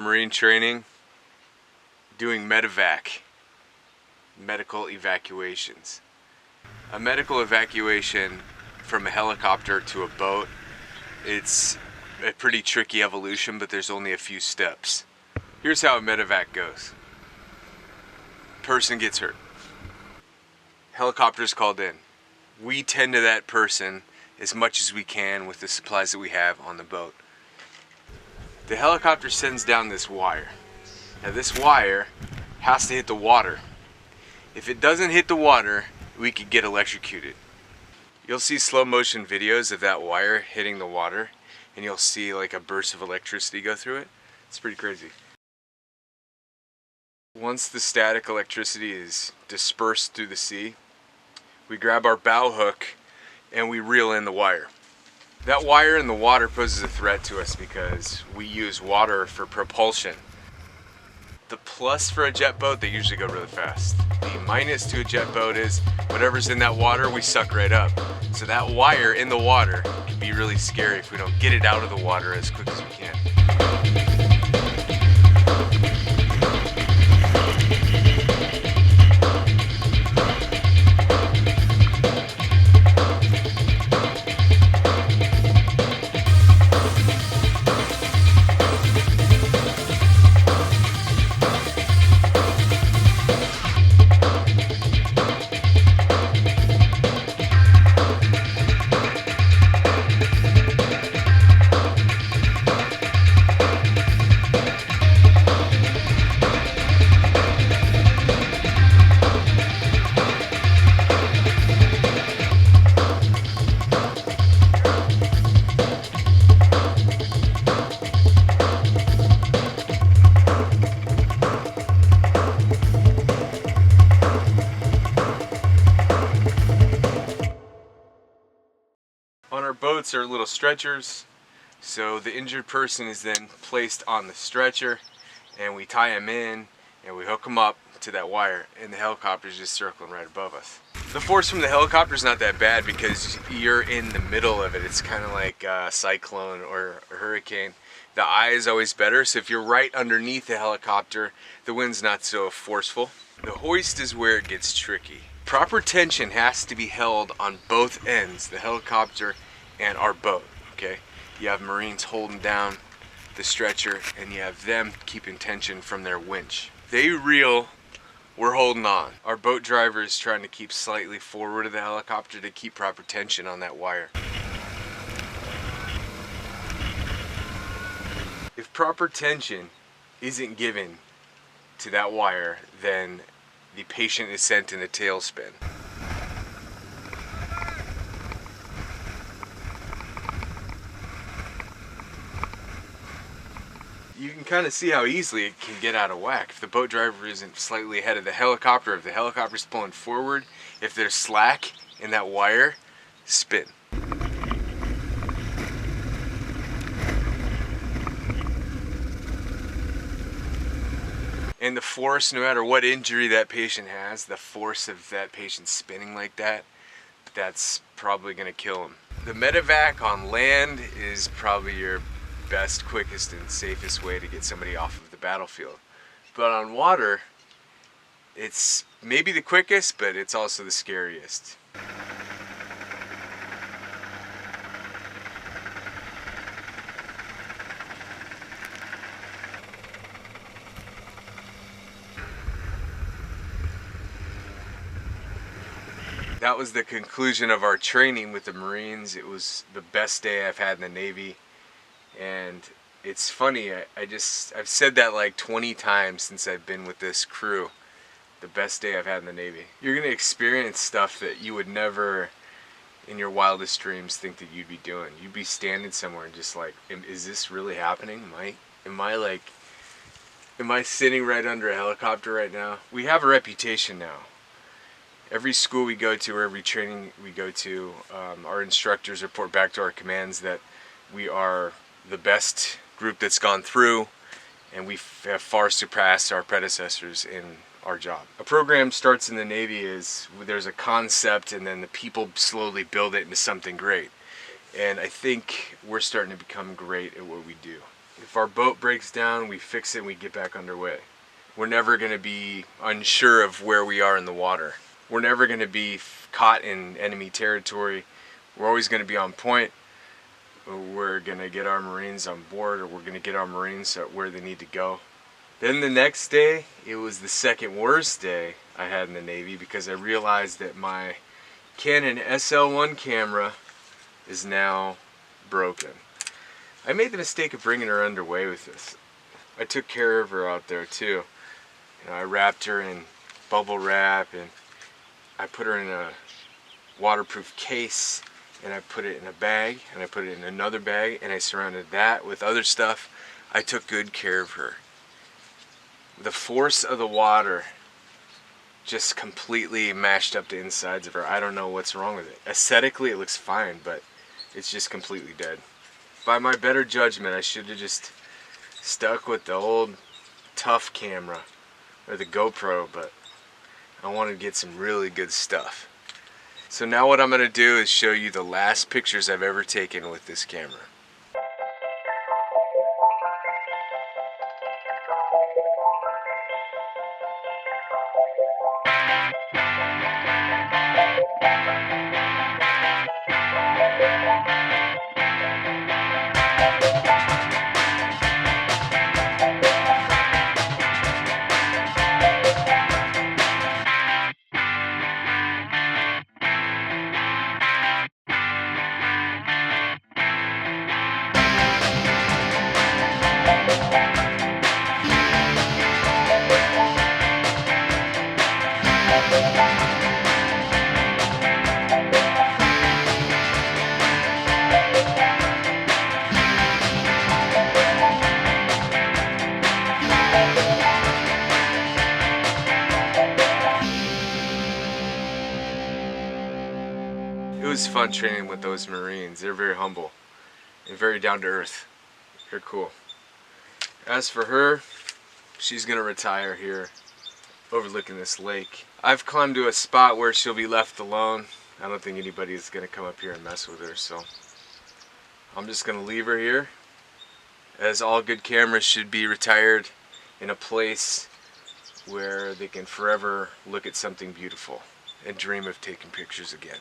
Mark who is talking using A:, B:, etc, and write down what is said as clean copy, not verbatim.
A: Marine training doing medevac, medical evacuations. A medical evacuation from a helicopter to a boat, it's a pretty tricky evolution, but there's only a few steps. Here's how a medevac goes. Person gets hurt. Helicopter's called in. We tend to that person as much as we can with the supplies that we have on the boat. The helicopter sends down this wire. Now this wire has to hit the water. If it doesn't hit the water, we could get electrocuted. You'll see slow motion videos of that wire hitting the water, and you'll see like a burst of electricity go through it. It's pretty crazy. Once the static electricity is dispersed through the sea, we grab our bow hook and we reel in the wire. That wire in the water poses a threat to us because we use water for propulsion. The plus for a jet boat, they usually go really fast. The minus to a jet boat is whatever's in that water, we suck right up. So that wire in the water can be really scary if we don't get it out of the water as quick as we can. On our boats are little stretchers, so the injured person is then placed on the stretcher and we tie him in and we hook him up to that wire, and the helicopter is just circling right above us. The force from the helicopter is not that bad because you're in the middle of it. It's kind of like a cyclone or a hurricane. The eye is always better, so if you're right underneath the helicopter, the wind's not so forceful. The hoist is where it gets tricky. Proper tension has to be held on both ends, the helicopter and our boat, okay? You have Marines holding down the stretcher and you have them keeping tension from their winch. They reel, we're holding on. Our boat driver is trying to keep slightly forward of the helicopter to keep proper tension on that wire. If proper tension isn't given to that wire, then the patient is sent in a tailspin. You can kind of see how easily it can get out of whack if the boat driver isn't slightly ahead of the helicopter, if the helicopter's pulling forward, if there's slack in that wire, spin. And the force, no matter what injury that patient has, the force of that patient spinning like that, that's probably going to kill him. The medevac on land is probably your best, quickest, and safest way to get somebody off of the battlefield. But on water, it's maybe the quickest, but it's also the scariest. That was the conclusion of our training with the Marines. It was the best day I've had in the Navy. And it's funny, I've said that like 20 times since I've been with this crew. The best day I've had in the Navy. You're going to experience stuff that you would never, in your wildest dreams, think that you'd be doing. You'd be standing somewhere and just like, is this really happening? Am I sitting right under a helicopter right now? We have a reputation now. Every school we go to or every training we go to, our instructors report back to our commands that we are the best group that's gone through, and we have far surpassed our predecessors in our job. A program starts in the Navy is there's a concept and then the people slowly build it into something great. And I think we're starting to become great at what we do. If our boat breaks down, we fix it and we get back underway. We're never going to be unsure of where we are in the water. We're never going to be caught in enemy territory. We're always going to be on point. We're going to get our Marines on board, or we're going to get our Marines where they need to go. Then the next day, it was the second worst day I had in the Navy, because I realized that my Canon SL1 camera is now broken. I made the mistake of bringing her underway with this. I took care of her out there too. You know, I wrapped her in bubble wrap, and I put her in a waterproof case, and I put it in a bag, and I put it in another bag, and I surrounded that with other stuff. I took good care of her. The force of the water just completely mashed up the insides of her. I don't know what's wrong with it. Aesthetically, it looks fine, but it's just completely dead. By my better judgment, I should have just stuck with the old tough camera or the GoPro, but I wanted to get some really good stuff. So now what I'm going to do is show you the last pictures I've ever taken with this camera. It was fun training with those Marines. They're very humble and very down to earth. They're cool. As for her, she's gonna retire here overlooking this lake. I've climbed to a spot where she'll be left alone. I don't think anybody's gonna come up here and mess with her, so I'm just gonna leave her here, as all good cameras should be retired in a place where they can forever look at something beautiful and dream of taking pictures again.